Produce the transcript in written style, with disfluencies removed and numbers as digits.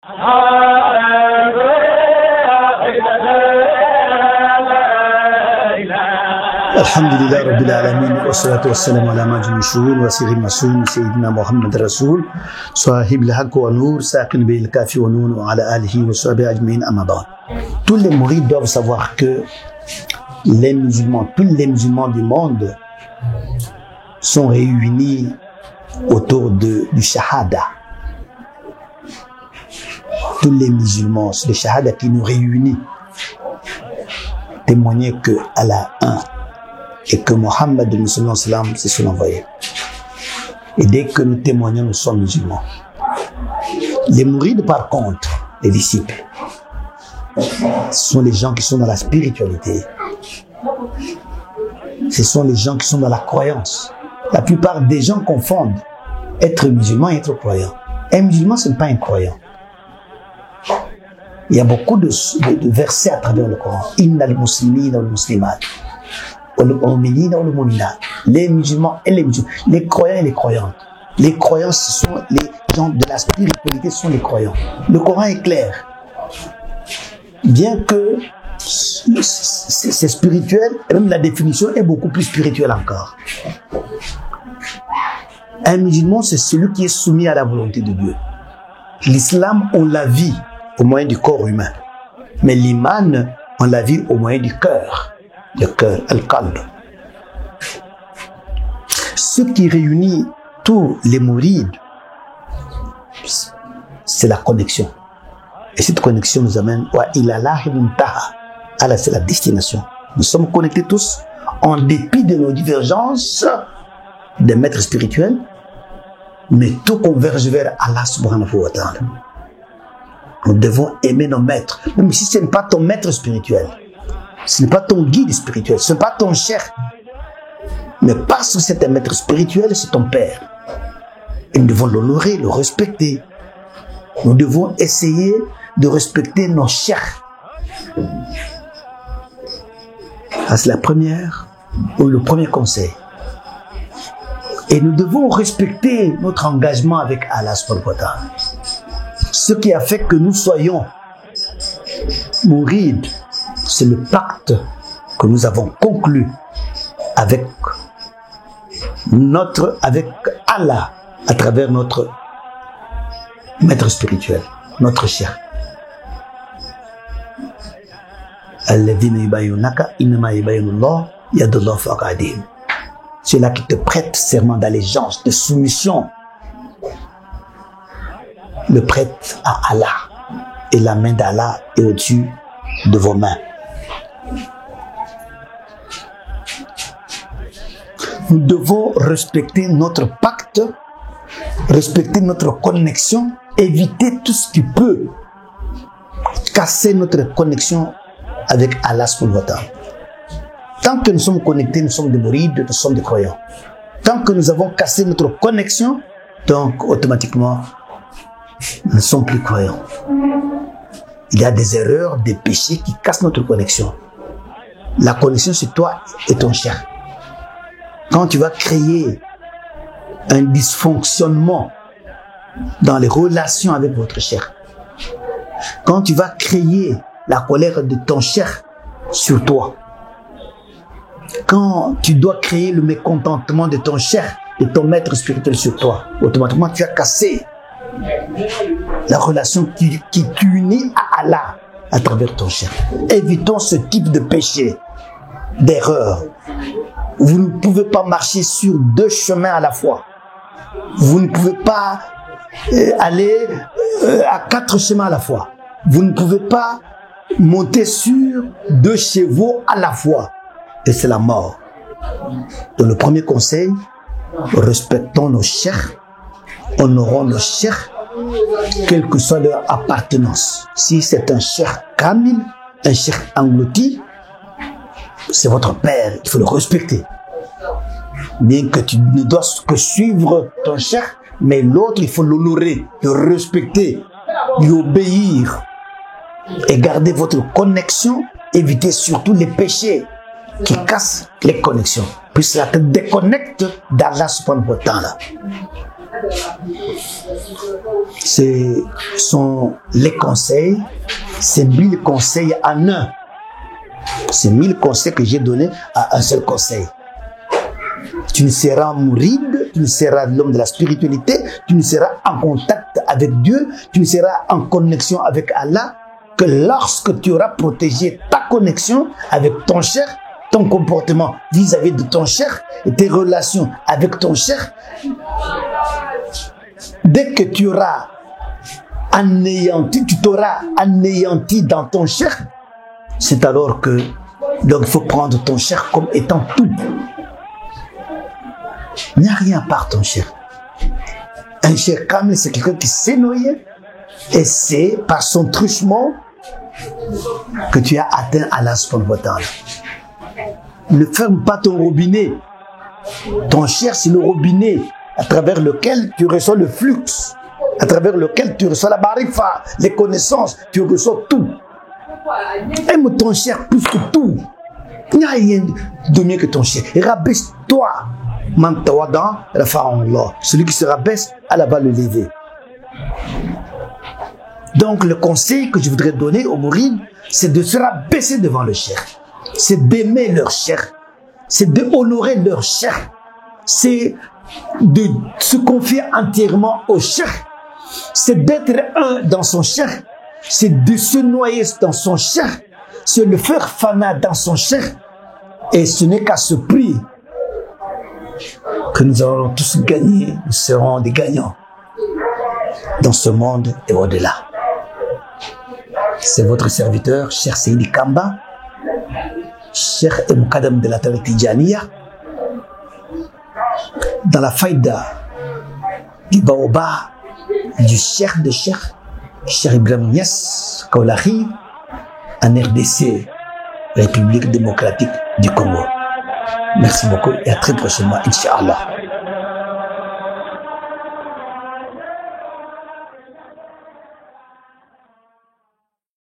Alhamdulillah Rabbil Alamin wa salatu wa salam ala majmi shuhur wa sirri masoon Sayyidina Muhammad Rasoul Sahib al-Haq wa Nour Saqin bil Kafi wa Noun wa ala alihi wa sahbihi ajma'in amma ba'd. Tous les mourides doivent savoir que les musulmans, tous les musulmans du monde sont réunis autour du shahada. Tous les musulmans, c'est le shahada qui nous réunit. Témoigner que Allah est un et que Mohammed c'est son envoyé. Et dès que nous témoignons, nous sommes musulmans. Les mourides, par contre, les disciples, ce sont les gens qui sont dans la spiritualité. Ce sont les gens qui sont dans la croyance. La plupart des gens confondent être musulman et être croyant. Un musulman, ce n'est pas un croyant. Il y a beaucoup de versets à travers le Coran. Inna al-muslimina wal-muslimat. Wal-mu'minina wal-mu'minat. Les musulmans et les musulmans. Les croyants et les croyantes. Les croyants, ce sont les gens de la spiritualité, ce sont les croyants. Le Coran est clair. Bien que c'est spirituel, et même la définition est beaucoup plus spirituelle encore. Un musulman, c'est celui qui est soumis à la volonté de Dieu. L'islam, on la vit au moyen du corps humain. Mais l'iman, on la vit au moyen du cœur. Le cœur, al-qalb. Ce qui réunit tous les mourides, c'est la connexion. Et cette connexion nous amène Allah, c'est la destination. Nous sommes connectés tous en dépit de nos divergences des maîtres spirituels, mais tout converge vers Allah subhanahu wa ta'ala. Nous devons aimer nos maîtres, même si ce n'est pas ton maître spirituel, ce n'est pas ton guide spirituel, ce n'est pas ton cher, mais parce que c'est un maître spirituel, c'est ton père. Et nous devons l'honorer, le respecter. Nous devons essayer de respecter nos chers. C'est la première ou le premier conseil. Et nous devons respecter notre engagement avec Allah subhanahu wa ta'ala. Ce qui a fait que nous soyons mourides, c'est le pacte que nous avons conclu avec Allah à travers notre maître spirituel, notre cher. Ceux-là qui te prêtent serment d'allégeance, de soumission, le prête à Allah. Et la main d'Allah est au-dessus de vos mains. Nous devons respecter notre pacte, respecter notre connexion, éviter tout ce qui peut casser notre connexion avec Allah subhanahu wa ta'ala. Tant que nous sommes connectés, nous sommes des mourides, nous sommes des croyants. Tant que nous avons cassé notre connexion, donc automatiquement, nous ne sommes plus croyants. Il y a des erreurs, des péchés qui cassent notre connexion. La connexion, c'est toi et ton cher. Quand tu vas créer un dysfonctionnement dans les relations avec votre cher, quand tu vas créer la colère de ton cher sur toi, quand tu dois créer le mécontentement de ton cher, de ton maître spirituel sur toi, automatiquement tu as cassé la relation qui t'unit à Allah à travers ton cher. Évitons ce type de péché, d'erreur. Vous ne pouvez pas marcher sur deux chemins à la fois. Vous ne pouvez pas aller à 4 chemins à la fois. Vous ne pouvez pas monter sur 2 chevaux à la fois. Et c'est la mort. Donc le premier conseil, respectons nos chers, honorons nos chers, quelle que soit leur appartenance. Si c'est un cher kamil, un cher englouti, c'est votre père, il faut le respecter. Bien que tu ne dois que suivre ton cher, mais l'autre, il faut l'honorer, le respecter, lui obéir et garder votre connexion. Évitez surtout les péchés qui cassent les connexions, puis ça te déconnecte d'Allah subhanahu wa ta'ala. Ce sont les conseils, c'est 1000 conseils en un. C'est 1000 conseils que j'ai donnés à un seul conseil. Tu ne seras mouride, tu ne seras l'homme de la spiritualité, tu ne seras en contact avec Dieu, tu ne seras en connexion avec Allah que lorsque tu auras protégé ta connexion avec ton cher, ton comportement vis-à-vis de ton cher et tes relations avec ton cher. Dès que tu auras anéanti, tu t'auras anéanti dans ton cher, c'est alors que donc il faut prendre ton cher comme étant tout. Il n'y a rien par ton cher. Un cher kamel, c'est quelqu'un qui s'est noyé et c'est par son truchement que tu as atteint Allah subhanahu wa ta'ala. Ne ferme pas ton robinet. Ton cher, c'est le robinet à travers lequel tu reçois le flux, à travers lequel tu reçois la barifa, les connaissances, tu reçois tout. Aime ton cher plus que tout. Il n'y a rien de mieux que ton cher. Rabaisse-toi. Celui qui se rabaisse, Allah va le lever. Donc le conseil que je voudrais donner aux mourides, c'est de se rabaisser devant le cher. C'est d'aimer leur cher. C'est d'honorer leur cher. C'est de se confier entièrement au cher. C'est d'être un dans son cher. C'est de se noyer dans son cher. C'est le faire fana dans son cher. Et ce n'est qu'à ce prix que nous allons tous gagner. Nous serons des gagnants dans ce monde et au-delà. C'est votre serviteur, cher Seydi Kamba, cher et Moukadam de la Tariqa Tidjaniya, dans la faïda du Baoba, du cher de cher Ibrahim Niass Kaolahi, en RDC, République démocratique du Congo. Merci beaucoup et à très prochainement, Inch'Allah.